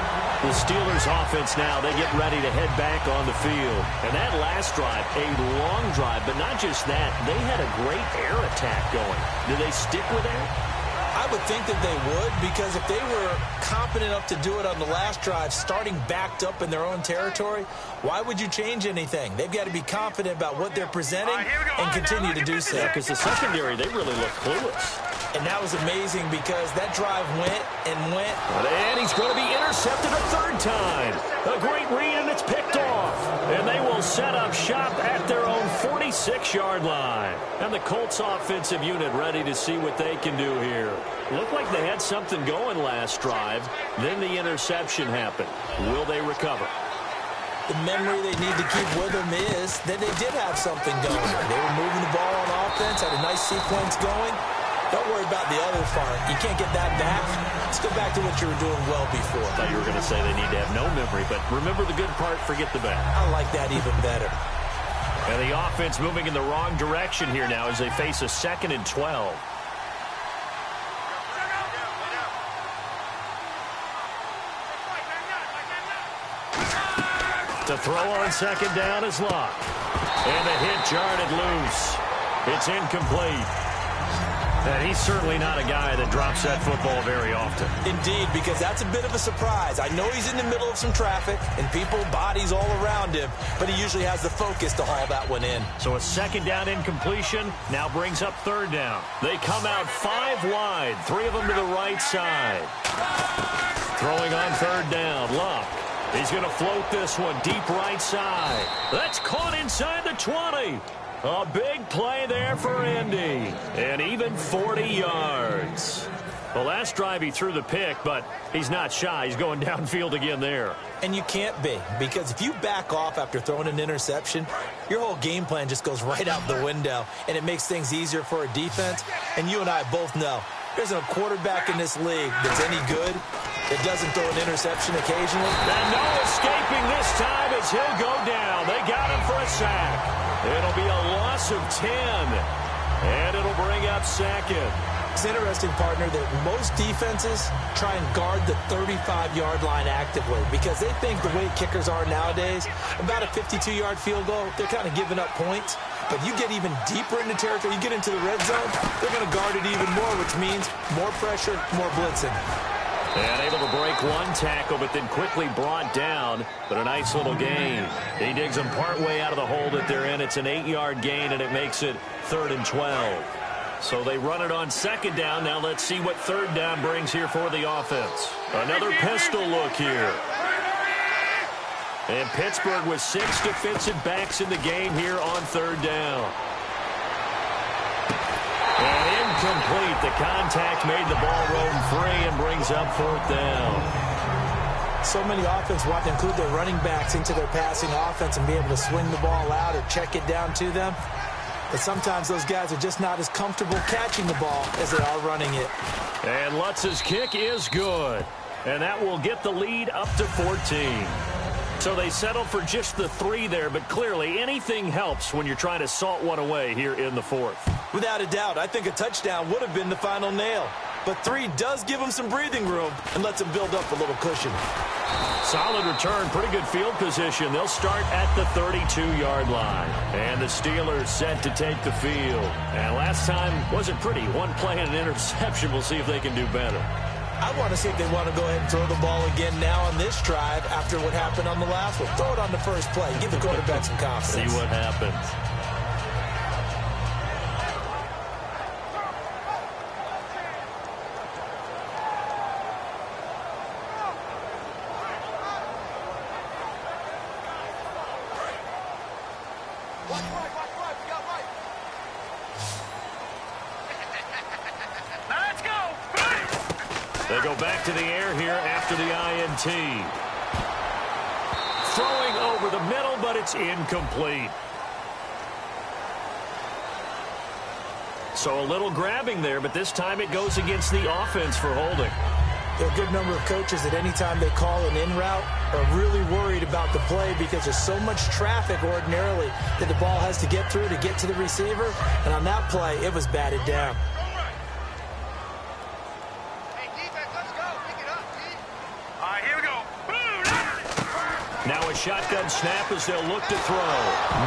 The Steelers offense now, they get ready to head back on the field. And that last drive, a long drive, but not just that, they had a great air attack going. Do they stick with that? I would think that they would, because if they were confident enough to do it on the last drive, starting backed up in their own territory, why would you change anything? They've got to be confident about what they're presenting and continue to do so. Because the secondary, they really look clueless. And that was amazing because that drive went and went. And he's going to be intercepted a 3rd time. A great read, and it's picked off. And they will set up shop at their own 46-yard line. And the Colts offensive unit ready to see what they can do here. Looked like they had something going last drive. Then the interception happened. Will they recover? The memory they need to keep with them is that they did have something going. They were moving the ball on offense, had a nice sequence going. Don't worry about the other part. You can't get that back. Let's go back to what you were doing well before. I thought you were going to say they need to have no memory, but remember the good part, forget the bad. I like that even better. And the offense moving in the wrong direction here now as they face a 2nd and 12. To throw on 2nd down is Luck. And the hit jarred it loose. It's incomplete. And he's certainly not a guy that drops that football very often. Indeed, because that's a bit of a surprise. I know he's in the middle of some traffic and people, bodies all around him, but he usually has the focus to haul that one in. So a 2nd down incompletion now brings up 3rd down. They come out 5 wide, 3 of them to the right side. Throwing on 3rd down, Luck. He's going to float this one deep right side. That's caught inside the 20. A big play there for Indy. And even 40 yards. The last drive he threw the pick, but he's not shy. He's going downfield again there. And you can't be, because if you back off after throwing an interception, your whole game plan just goes right out the window, and it makes things easier for a defense. And you and I both know there's a quarterback in this league that's any good that doesn't throw an interception occasionally. And no escaping this time as he'll go down. They got him for a sack. It'll be a loss of 10, and it'll bring up 2nd. It's interesting, partner, that most defenses try and guard the 35-yard line actively because they think the way kickers are nowadays, about a 52-yard field goal, they're kind of giving up points. But you get even deeper into territory, you get into the red zone, they're going to guard it even more, which means more pressure, more blitzing. And able to break one tackle, but then quickly brought down. But a nice little gain. He digs them partway out of the hole that they're in. It's an 8-yard gain, and it makes it 3rd and 12. So they run it on 2nd down. Now let's see what 3rd down brings here for the offense. Another pistol look here. And Pittsburgh with 6 defensive backs in the game here on 3rd down. And incomplete. The contact made the ball roam free and brings up 4th down. So many offenses want to include their running backs into their passing offense and be able to swing the ball out or check it down to them. But sometimes those guys are just not as comfortable catching the ball as they are running it. And Lutz's kick is good. And that will get the lead up to 14. So they settle for just the 3 there, but clearly anything helps when you're trying to salt one away here in the 4th. Without a doubt, I think a touchdown would have been the final nail. But 3 does give them some breathing room and lets them build up a little cushion. Solid return, pretty good field position. They'll start at the 32-yard line. And the Steelers set to take the field. And last time wasn't pretty. One play and an interception. We'll see if they can do better. I want to see if they want to go ahead and throw the ball again now on this drive after what happened on the last one. Throw it on the first play. Give the quarterback some confidence. See what happens. Now let's go. They go back to the air here after the INT. Throwing over the middle, but it's incomplete. So a little grabbing there, but this time it goes against the offense for holding. There are a good number of coaches that any time they call an in route are really worried about the play because there's so much traffic ordinarily that the ball has to get through to get to the receiver. And on that play, it was batted down. Now a shotgun snap as they'll look to throw.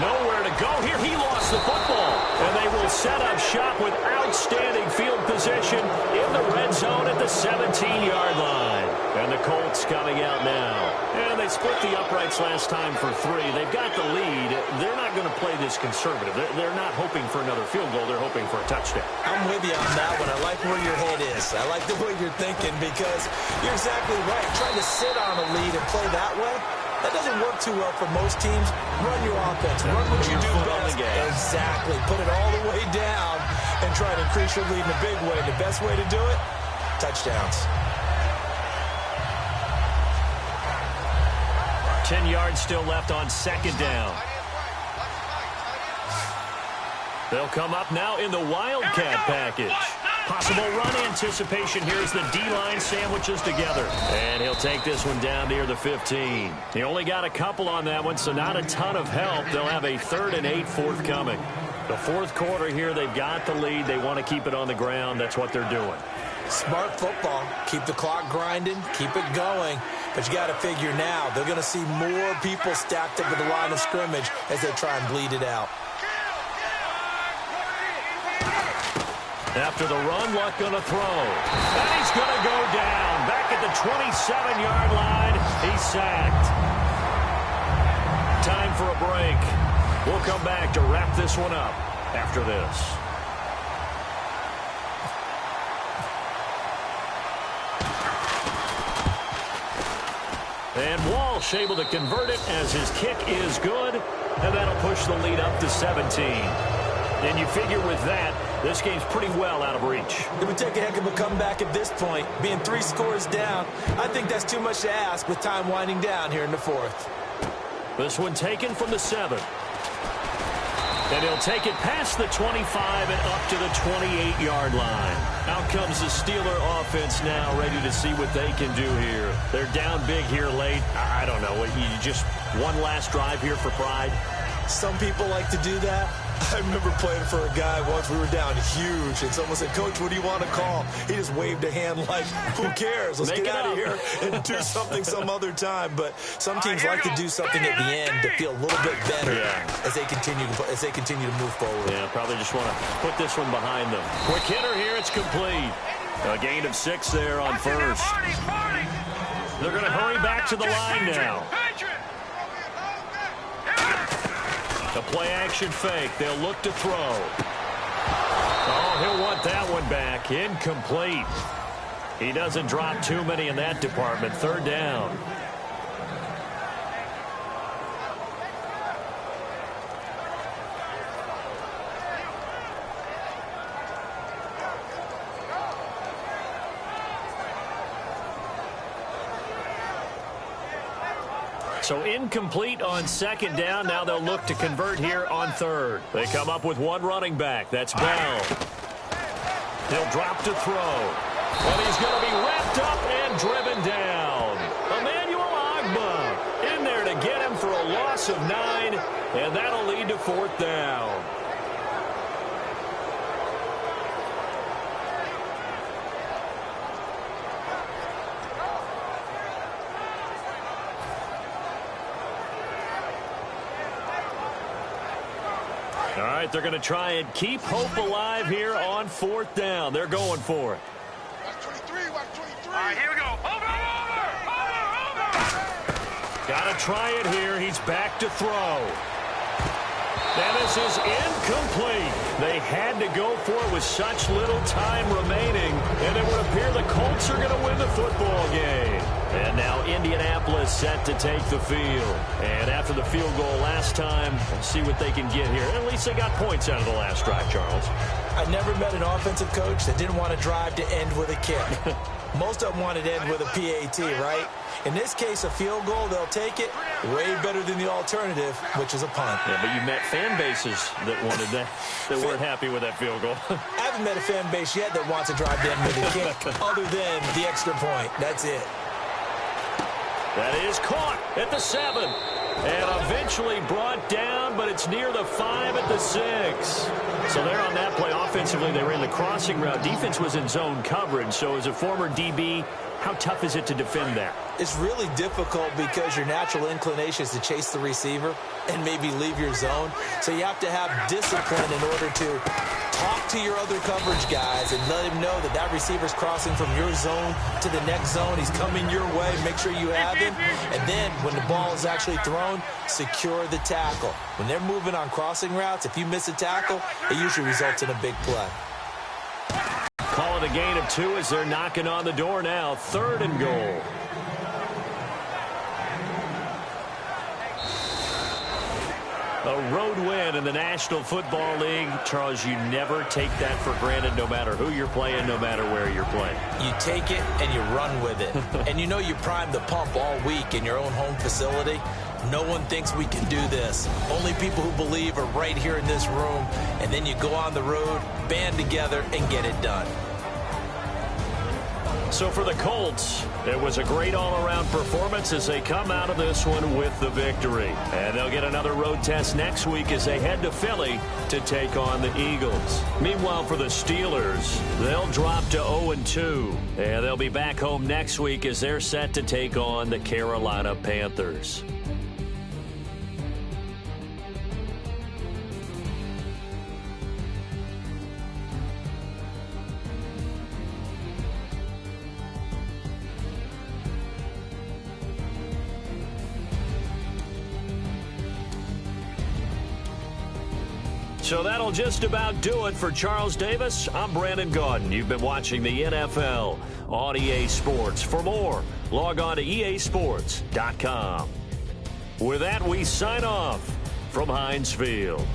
Nowhere to go here. He lost the football. And they will set up shop with outstanding field position in the red zone at the 17-yard line. And the Colts coming out now. And they split the uprights last time for 3. They've got the lead. They're not going to play this conservative. They're not hoping for another field goal. They're hoping for a touchdown. I'm with you on that one. I like where your head is. I like the way you're thinking because you're exactly right. Trying to sit on a lead and play that way, that doesn't work too well for most teams. Run your offense. Run what you do best. Exactly. Put it all the way down and try to increase your lead in a big way. The best way to do it, touchdowns. 10 yards still left on second down. They'll come up now in the Wildcat package. Possible run anticipation here as the D-line sandwiches together. And he'll take this one down near the 15. He only got a couple on that one, so not a ton of help. They'll have a 3rd and 8 forthcoming. The fourth quarter here, they've got the lead. They want to keep it on the ground. That's what they're doing. Smart football. Keep the clock grinding. Keep it going. But you got to figure now, they're going to see more people stacked up at the line of scrimmage as they try and bleed it out. After the run, Luck going to throw. And he's going to go down. Back at the 27-yard line. He's sacked. Time for a break. We'll come back to wrap this one up after this. And Walsh able to convert it as his kick is good. And that'll push the lead up to 17. And you figure with that, this game's pretty well out of reach. It would take a heck of a comeback at this point. Being 3 scores down, I think that's too much to ask with time winding down here in the 4th. This one taken from the 7. And he'll take it past the 25 and up to the 28-yard line. Out comes the Steeler offense now, ready to see what they can do here. They're down big here late. I don't know. You just one last drive here for pride? Some people like to do that. I remember playing for a guy once. We were down huge, and someone said, "Coach, what do you want to call?" He just waved a hand like, who cares? Let's get out of here and do something some other time. But some teams like to do something at the end to feel a little bit better as they continue to move forward. Yeah, probably just want to put this one behind them. Quick hitter here. It's complete. A gain of 6 there on first. They're going to hurry back to the line now. A play-action fake. They'll look to throw. Oh, he'll want that one back. Incomplete. He doesn't drop too many in that department. 3rd down. So incomplete on 2nd down. Now they'll look to convert here on 3rd. They come up with one running back. That's Bell. He'll drop to throw. And he's going to be wrapped up and driven down. Emmanuel Ogbah in there to get him for a loss of 9. And that'll lead to 4th down. All right, they're going to try and keep hope alive here on 4th down. They're going for it. Watch 23, watch 23. All right, here we go. Over. Got to try it here. He's back to throw. And this is incomplete. They had to go for it with such little time remaining, and it would appear the Colts are going to win the football game. And now Indianapolis set to take the field. And after the field goal last time, let's see what they can get here. At least they got points out of the last drive, Charles. I never met an offensive coach that didn't want to drive to end with a kick. Most of them wanted to end with a PAT, right? In this case, a field goal, they'll take it way better than the alternative, which is a punt. Yeah, but you met fan bases that wanted that weren't happy with that field goal. I haven't met a fan base yet that wants to drive to end with a kick other than the extra point. That's it. That is caught at the 7. And eventually brought down, but it's near the 5 at the 6. So there on that play, offensively, they were in the crossing route. Defense was in zone coverage. So as a former DB, how tough is it to defend that? It's really difficult because your natural inclination is to chase the receiver and maybe leave your zone. So you have to have discipline in order to talk to your other coverage guys and let him know that that receiver's crossing from your zone to the next zone. He's coming your way. Make sure you have him. And then when the ball is actually thrown, secure the tackle. When they're moving on crossing routes, if you miss a tackle, it usually results in a big play. Call it a gain of 2 as they're knocking on the door now. 3rd and goal. A road win in the National Football League. Charles, you never take that for granted no matter who you're playing, no matter where you're playing. You take it and you run with it. And you know you primed the pump all week in your own home facility. No one thinks we can do this. Only people who believe are right here in this room. And then you go on the road, band together, and get it done. So for the Colts, it was a great all-around performance as they come out of this one with the victory. And they'll get another road test next week as they head to Philly to take on the Eagles. Meanwhile, for the Steelers, they'll drop to 0-2. And they'll be back home next week as they're set to take on the Carolina Panthers. So that'll just about do it for Charles Davis. I'm Brandon Gaudin. You've been watching the NFL on EA Sports. For more, log on to easports.com. With that, we sign off from Heinz Field.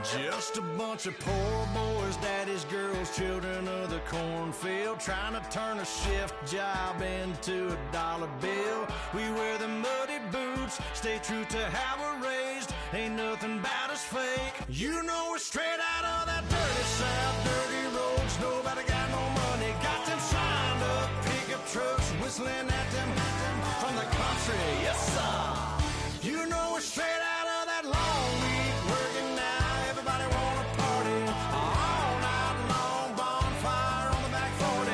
Just a bunch of poor boys, daddy's girls, children of the cornfield, trying to turn a shift job into a dollar bill. We wear the muddy boots, stay true to how we're raised. Ain't nothing about us fake. You know we're straight out of that dirty South, dirty roads. Nobody got no money, got them signed up pickup trucks, whistling at them from the country. Yes, sir. You know we're straight out of that long week working now. Everybody wanna party all night long, bonfire on the back 40,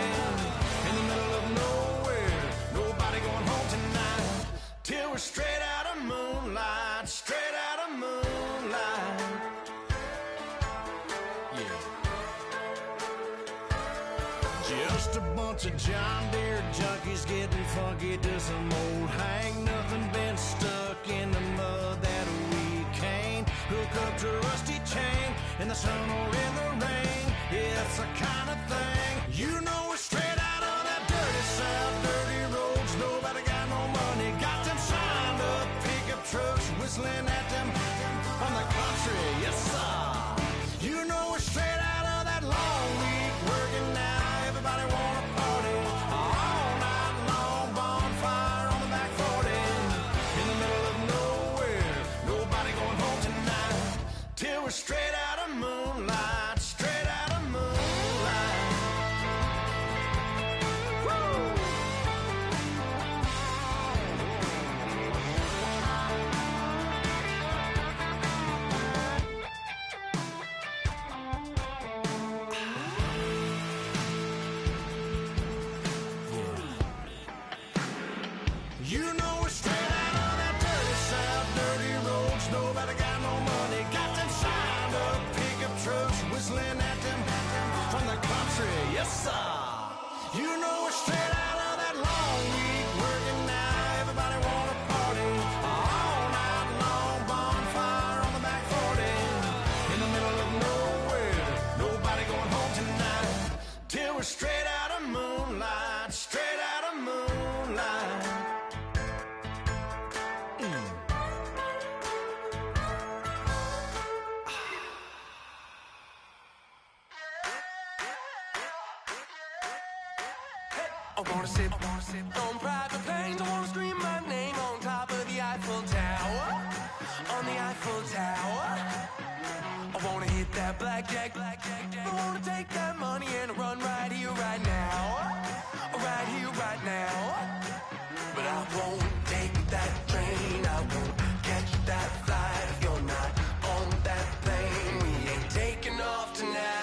in the middle of nowhere. Nobody going home tonight till we're straight out of moonlight, straight out of moonlight. Yeah. Just a bunch of John Deere junkies getting funky to some old hang. Nothing been stuck in the mud that we can't hook up to a rusty chain in the sun or in the rain. Yeah, it's the kind of thing. You know we're straight out of that dirty South, dirty roads. Nobody got no money, got them signed up pickup trucks, whistling at them from the country. Yes, sir. You know we're straight out of that long week working now. Everybody wanna party all night long, bonfire on the back 40, in the middle of nowhere. Nobody going home tonight till we're straight out of moonlight, straight out of moonlight. Woo! You know we're straight out of that dirty South, dirty roads. Nobody got no money, got them signed up pickup trucks, whistling at them from the country. Yes, sir. You know we're straight out of that long week working now. Everybody wanna party all night long, bonfire on the back 40, in the middle of nowhere. Nobody going home tonight till we're straight out of moonlight, straight out of moonlight. I wanna sip on private planes. I wanna scream my name on top of the Eiffel Tower, on the Eiffel Tower. I wanna hit that blackjack. I wanna take that money and run right here, right now, right here, right now. But I won't take that train. I won't catch that flight if you're not on that plane. We ain't taking off tonight.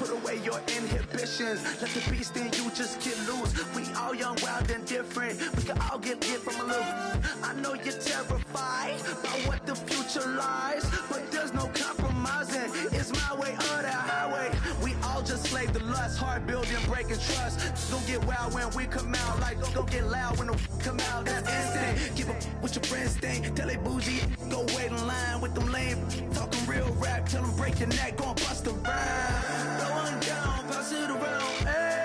put away your inhibitions. Let the beast in you just get loose. We all young, wild, and different. We can all get from a little. I know you're terrified by what the future lies, but there's no compromising. It's my way or the highway. We all just slave the lust, heart building, breaking trust. Don't get wild when we come out, like don't get loud when the come out. That's instant. Give up what your friends think. Tell they bougie, go wait in line with them lame. Talking real rap, tell them break your neck, go and bust a rhyme. Blow one down, pass it around. Hey,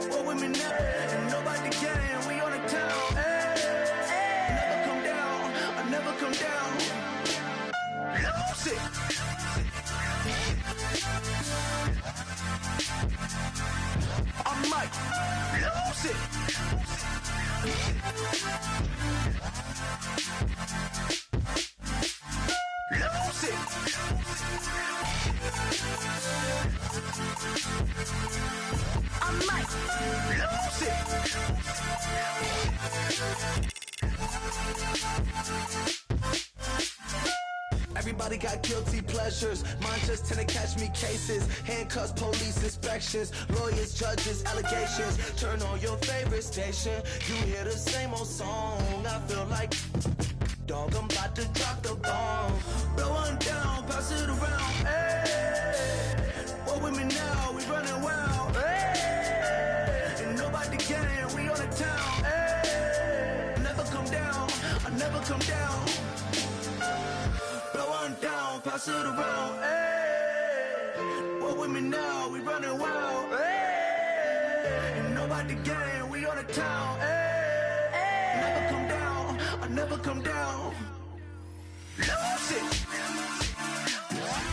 what with me now? And nobody can, we on the town. Hey, never come down, I never come down. Lose it. I might lose it. Lose it. I might lose it. Everybody got guilty pleasures. Mine just tend to catch me cases. Handcuffs, police inspections, lawyers, judges, allegations. Turn on your favorite station. You hear the same old song. I feel like, dog, I'm about to drop the bomb. Blow one down, pass it around. Hey, what with me now? We running wild. Hey, and nobody can. We on the town. Hey, never come down. I never come down. Blow one down, pass it around. Hey, what with me now? We running wild. Hey, and nobody can. We on the town. Hey, never come down. I never come down. Lose it.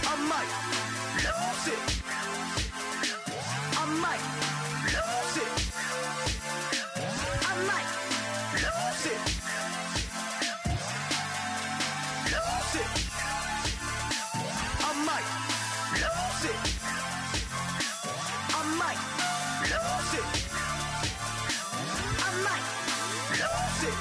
I might lose it. I might lose it. I might lose it. Lose it. I might lose it. I might lose it. I might lose it.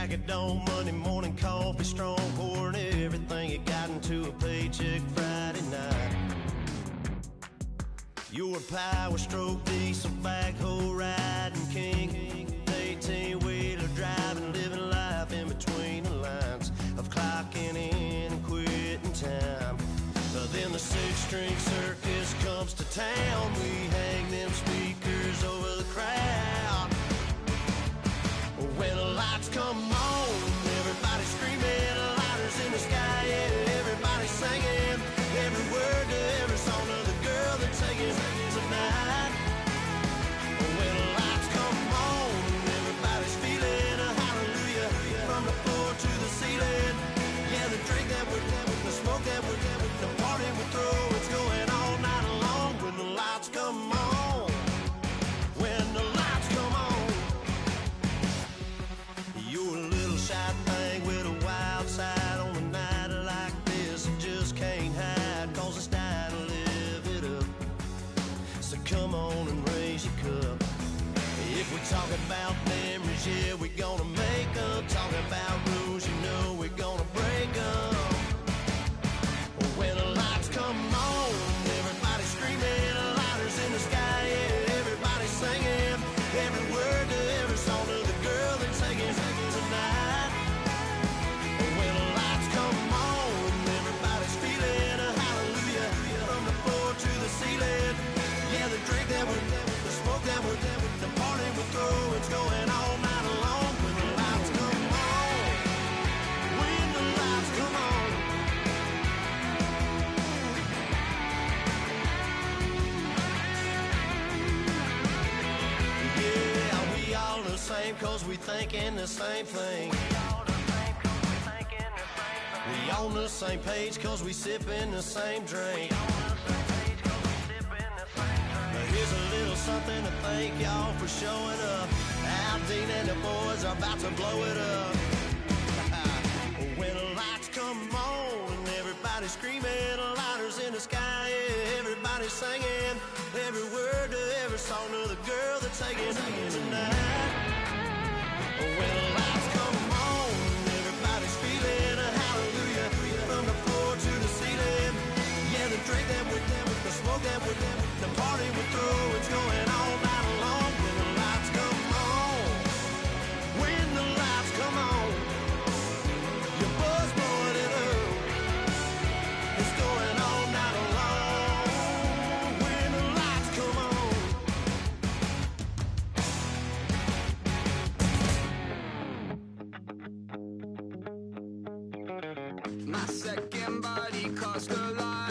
crack of dawn, Monday morning coffee, strong, pouring everything you got into a paycheck Friday night. You're a power stroke, diesel backhoe riding king, 18-wheeler driving, living life in between the lines of clocking in and quitting time. Then the six-string circus comes to town. We hang them speakers over the crowd. When the lights come on, everybody screaming, lighters in the sky, yeah, everybody singing every word to every song of the girl they're taking tonight. When the lights come on, everybody's feeling a hallelujah from the floor to the ceiling. Yeah, the drink that we're having, the smoke that we're having, the party we throw, it's going all night long. When the lights come on, when the lights come on, you're a little shy thing with a wild side on a night like this. You just can't hide, cause it's time to live it up. So come on and raise your cup. If we talk about memories, yeah, we're gonna make them. Talk about rules, you know we're gonna break them. When the lights come on, everybody screaming, lighters in the sky, yeah, everybody singing every word to every song of the girl they're taking tonight. When the lights come on, everybody's feeling a hallelujah from the floor to the ceiling. Yeah, the drink that we're having, the smoke that we're having, the party we throw, it's going all night long. When the lights come on, when the lights come on. Yeah, we all the same cause we thinking the same thing. We on the same page cause we sipping the same drink. Here's a little something to thank y'all for showing up. Al Dean and the boys are about to blow it up. When the lights come on and everybody's screaming, lighters in the sky, yeah, everybody's singing every word to every song of the girl they're taking tonight. When the lights come on, everybody's feeling a hallelujah from the floor to the ceiling. Yeah, the drink that we're having, the smoke that we're having, the party we throw, it's going all night long. When the lights come on, when the lights come on, your buzz blowing it up, it's going all night long. When the lights come on. My second body cost a lot.